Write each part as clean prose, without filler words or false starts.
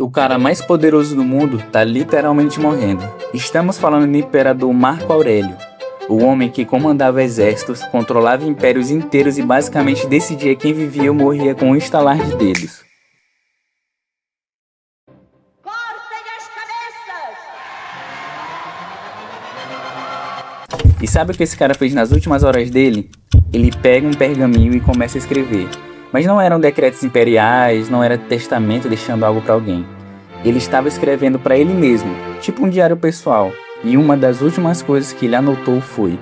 O cara mais poderoso do mundo tá literalmente morrendo. Estamos falando do imperador Marco Aurélio, o homem que comandava exércitos, controlava impérios inteiros e basicamente decidia quem vivia ou morria com um estalar de dedos. E sabe o que esse cara fez nas últimas horas dele? Ele pega um pergaminho e começa a escrever. Mas não eram decretos imperiais, não era testamento deixando algo para alguém. Ele estava escrevendo para ele mesmo, tipo um diário pessoal. E uma das últimas coisas que ele anotou foi: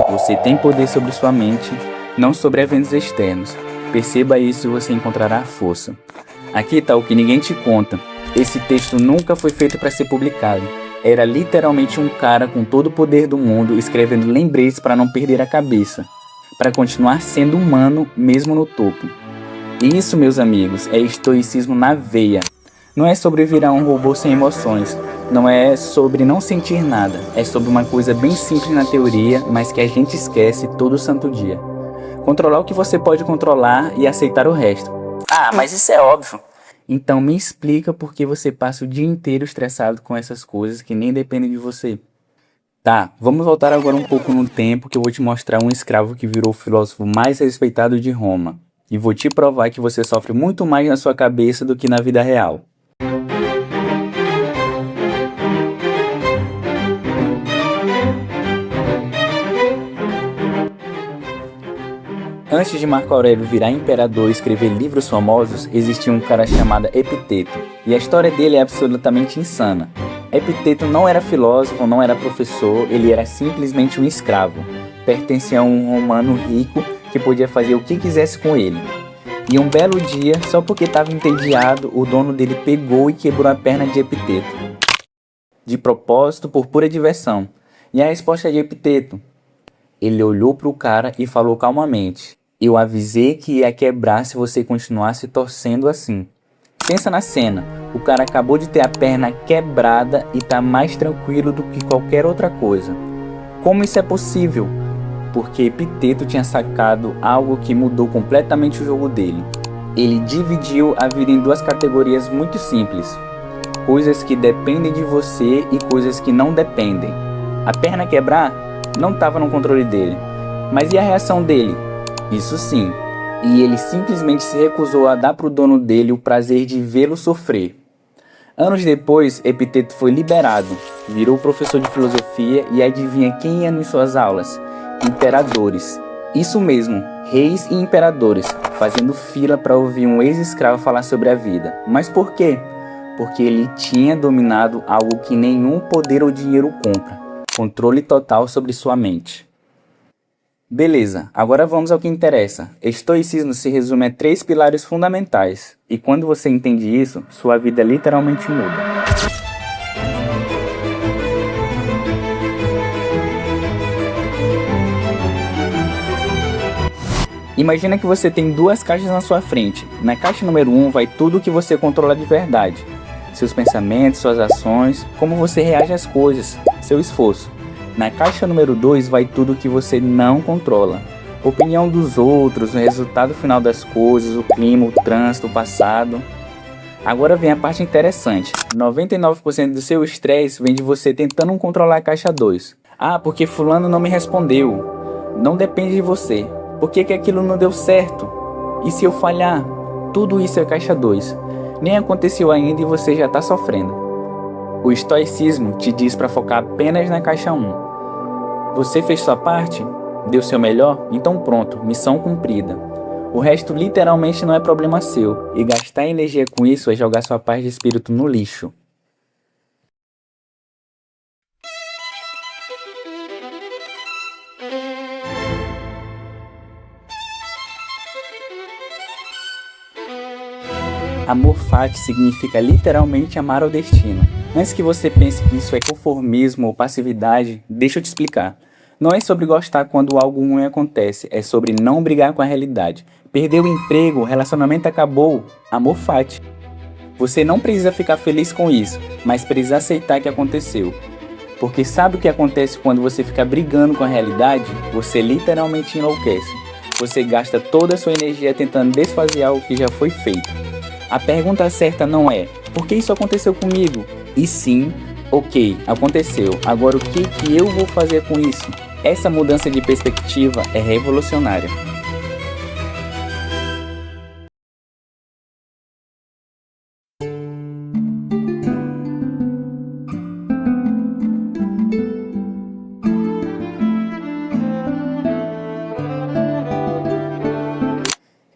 você tem poder sobre sua mente, não sobre eventos externos. Perceba isso e você encontrará força. Aqui está o que ninguém te conta. Esse texto nunca foi feito para ser publicado. Era literalmente um cara com todo o poder do mundo escrevendo lembretes para não perder a cabeça, para continuar sendo humano mesmo no topo. E isso, meus amigos, é estoicismo na veia. Não é sobre virar um robô sem emoções, não é sobre não sentir nada, é sobre uma coisa bem simples na teoria, mas que a gente esquece todo santo dia. Controlar o que você pode controlar e aceitar o resto. Ah, mas isso é óbvio. Então me explica por que você passa o dia inteiro estressado com essas coisas que nem dependem de você. Tá, vamos voltar agora um pouco no tempo que eu vou te mostrar um escravo que virou o filósofo mais respeitado de Roma. E vou te provar que você sofre muito mais na sua cabeça do que na vida real. Antes de Marco Aurélio virar imperador e escrever livros famosos, existia um cara chamado Epiteto, e a história dele é absolutamente insana. Epiteto não era filósofo, não era professor, ele era simplesmente um escravo. Pertencia a um romano rico que podia fazer o que quisesse com ele. E um belo dia, só porque estava entediado, o dono dele pegou e quebrou a perna de Epiteto. De propósito, por pura diversão. E a resposta de Epiteto? Ele olhou para o cara e falou calmamente: eu avisei que ia quebrar se você continuasse torcendo assim. Pensa na cena, o cara acabou de ter a perna quebrada e tá mais tranquilo do que qualquer outra coisa. Como isso é possível? Porque Epiteto tinha sacado algo que mudou completamente o jogo dele. Ele dividiu a vida em duas categorias muito simples: coisas que dependem de você e coisas que não dependem. A perna quebrar não estava no controle dele, mas e a reação dele? Isso sim, e ele simplesmente se recusou a dar para o dono dele o prazer de vê-lo sofrer. Anos depois, Epiteto foi liberado, virou professor de filosofia e adivinha quem ia nas suas aulas? Imperadores. Isso mesmo, reis e imperadores, fazendo fila para ouvir um ex-escravo falar sobre a vida. Mas por quê? Porque ele tinha dominado algo que nenhum poder ou dinheiro compra: controle total sobre sua mente. Beleza, agora vamos ao que interessa. Estoicismo se resume a 3 pilares fundamentais, e quando você entende isso, sua vida literalmente muda. Imagina que você tem 2 caixas na sua frente. Na caixa número 1 vai tudo o que você controla de verdade: seus pensamentos, suas ações, como você reage às coisas, seu esforço. Na caixa número 2 vai tudo que você não controla: opinião dos outros, o resultado final das coisas, o clima, o trânsito, o passado. Agora vem a parte interessante: 99% do seu estresse vem de você tentando controlar a caixa 2. Ah, porque fulano não me respondeu. Não depende de você. Por que aquilo não deu certo? E se eu falhar? Tudo isso é caixa 2. Nem aconteceu ainda e você já está sofrendo. O estoicismo te diz para focar apenas na caixa 1. Você fez sua parte? Deu seu melhor? Então pronto, missão cumprida. O resto literalmente não é problema seu, e gastar energia com isso é jogar sua paz de espírito no lixo. Amor fati significa literalmente amar ao destino. Antes que você pense que isso é conformismo ou passividade, deixa eu te explicar. Não é sobre gostar quando algo ruim acontece, é sobre não brigar com a realidade. Perdeu o emprego, o relacionamento acabou, amor fati. Você não precisa ficar feliz com isso, mas precisa aceitar que aconteceu. Porque sabe o que acontece quando você fica brigando com a realidade? Você literalmente enlouquece. Você gasta toda a sua energia tentando desfazer algo que já foi feito. A pergunta certa não é: Por que isso aconteceu comigo? E sim, ok, aconteceu. Agora o que eu vou fazer com isso? Essa mudança de perspectiva é revolucionária.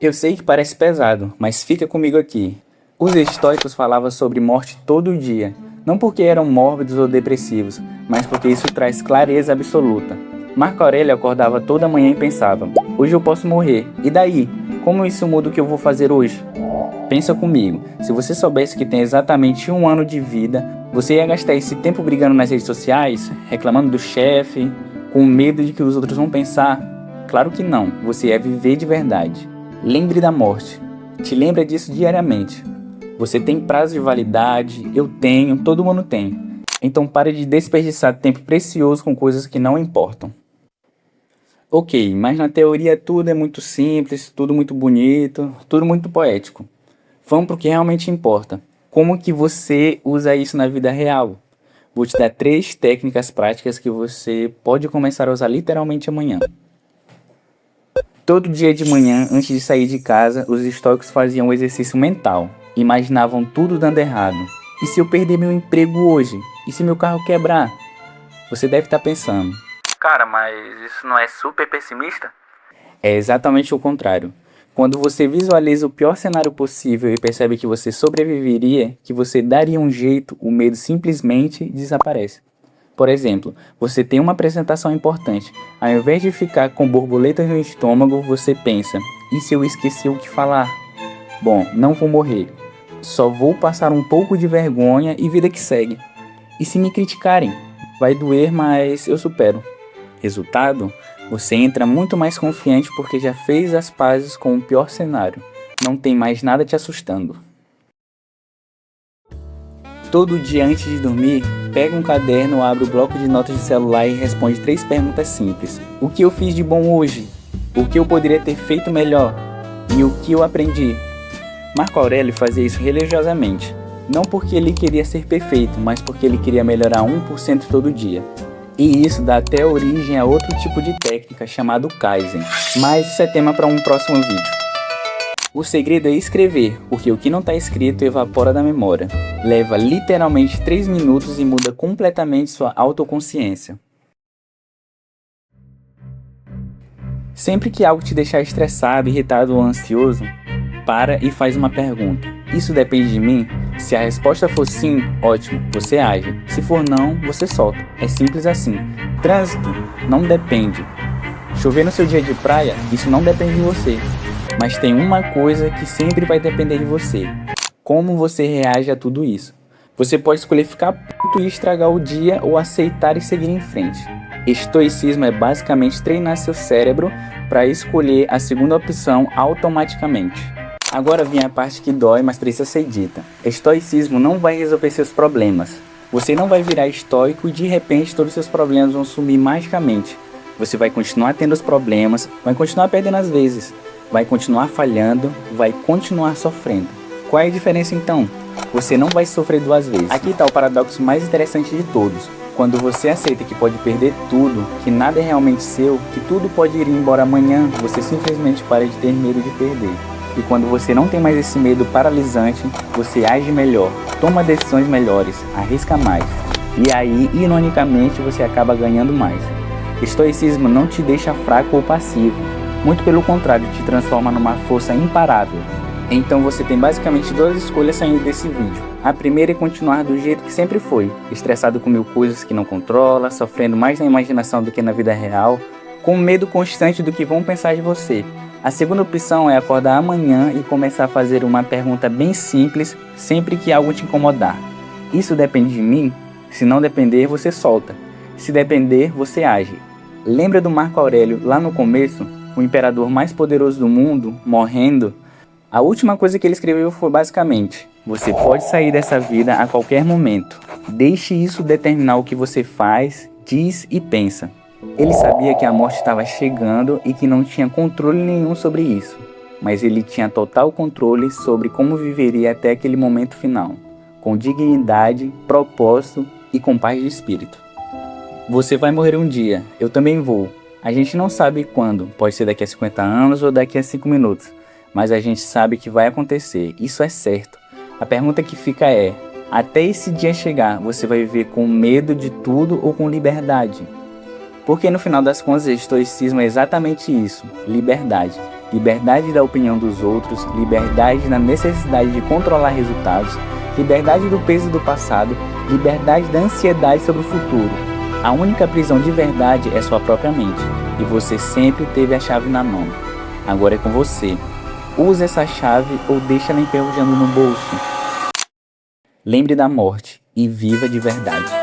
Eu sei que parece pesado, mas fica comigo aqui. Os estoicos falavam sobre morte todo dia, não porque eram mórbidos ou depressivos, mas porque isso traz clareza absoluta. Marco Aurélio acordava toda manhã e pensava: hoje eu posso morrer, e daí? Como isso muda o que eu vou fazer hoje? Pensa comigo, se você soubesse que tem exatamente 1 ano de vida, você ia gastar esse tempo brigando nas redes sociais, reclamando do chefe, com medo de que os outros vão pensar? Claro que não, você ia viver de verdade. Lembre da morte. Te lembra disso diariamente. Você tem prazo de validade, eu tenho, todo mundo tem. Então pare de desperdiçar tempo precioso com coisas que não importam. Ok, mas na teoria tudo é muito simples, tudo muito bonito, tudo muito poético. Vamos para o que realmente importa. Como que você usa isso na vida real? Vou te dar 3 técnicas práticas que você pode começar a usar literalmente amanhã. Todo dia de manhã, antes de sair de casa, os estoicos faziam um exercício mental. Imaginavam tudo dando errado. E se eu perder meu emprego hoje? E se meu carro quebrar? Você deve estar pensando: cara, mas isso não é super pessimista? É exatamente o contrário. Quando você visualiza o pior cenário possível e percebe que você sobreviveria, que você daria um jeito, o medo simplesmente desaparece. Por exemplo, você tem uma apresentação importante. Ao invés de ficar com borboletas no estômago, você pensa: e se eu esquecer o que falar? Bom, não vou morrer. Só vou passar um pouco de vergonha e vida que segue. E se me criticarem? Vai doer, mas eu supero. Resultado? Você entra muito mais confiante porque já fez as pazes com o pior cenário. Não tem mais nada te assustando. Todo dia antes de dormir, pega um caderno, abre o bloco de notas de celular e responde 3 perguntas simples. O que eu fiz de bom hoje? O que eu poderia ter feito melhor? E o que eu aprendi? Marco Aurélio fazia isso religiosamente. Não porque ele queria ser perfeito, mas porque ele queria melhorar 1% todo dia. E isso dá até origem a outro tipo de técnica chamado Kaizen. Mas isso é tema para um próximo vídeo. O segredo é escrever, porque o que não está escrito evapora da memória. Leva literalmente 3 minutos e muda completamente sua autoconsciência. Sempre que algo te deixar estressado, irritado ou ansioso, para e faz uma pergunta. Isso depende de mim? Se a resposta for sim, ótimo, você age. Se for não, você solta. É simples assim. Trânsito não depende. Chover no seu dia de praia, isso não depende de você. Mas tem uma coisa que sempre vai depender de você: como você reage a tudo isso. Você pode escolher ficar puto e estragar o dia ou aceitar e seguir em frente. Estoicismo é basicamente treinar seu cérebro para escolher a segunda opção automaticamente. Agora vem a parte que dói, mas precisa ser dita. Estoicismo não vai resolver seus problemas. Você não vai virar estoico e de repente todos os seus problemas vão sumir magicamente. Você vai continuar tendo os problemas, vai continuar perdendo às vezes, vai continuar falhando, vai continuar sofrendo. Qual é a diferença então? Você não vai sofrer 2 vezes. Aqui está o paradoxo mais interessante de todos. Quando você aceita que pode perder tudo, que nada é realmente seu, que tudo pode ir embora amanhã, você simplesmente para de ter medo de perder. E quando você não tem mais esse medo paralisante, você age melhor, toma decisões melhores, arrisca mais. E aí, ironicamente, você acaba ganhando mais. Estoicismo não te deixa fraco ou passivo. Muito pelo contrário, te transforma numa força imparável. Então você tem basicamente 2 escolhas saindo desse vídeo. A primeira é continuar do jeito que sempre foi, estressado com 1000 coisas que não controla, sofrendo mais na imaginação do que na vida real, com medo constante do que vão pensar de você. A segunda opção é acordar amanhã e começar a fazer uma pergunta bem simples sempre que algo te incomodar. Isso depende de mim? Se não depender, você solta. Se depender, você age. Lembra do Marco Aurélio lá no começo? O imperador mais poderoso do mundo, morrendo? A última coisa que ele escreveu foi basicamente: você pode sair dessa vida a qualquer momento. Deixe isso determinar o que você faz, diz e pensa. Ele sabia que a morte estava chegando e que não tinha controle nenhum sobre isso, mas ele tinha total controle sobre como viveria até aquele momento final. com dignidade, propósito e com paz de espírito. Você vai morrer um dia, eu também vou. A gente não sabe quando, pode ser daqui a 50 anos ou daqui a 5 minutos, mas a gente sabe que vai acontecer, isso é certo. A pergunta que fica é, até esse dia chegar, você vai viver com medo de tudo ou com liberdade? Porque no final das contas, o estoicismo é exatamente isso, liberdade. Liberdade da opinião dos outros, liberdade da necessidade de controlar resultados, liberdade do peso do passado, liberdade da ansiedade sobre o futuro. A única prisão de verdade é sua própria mente, e você sempre teve a chave na mão. Agora é com você. Use essa chave ou deixa ela enferrujando no bolso. Lembre da morte e viva de verdade.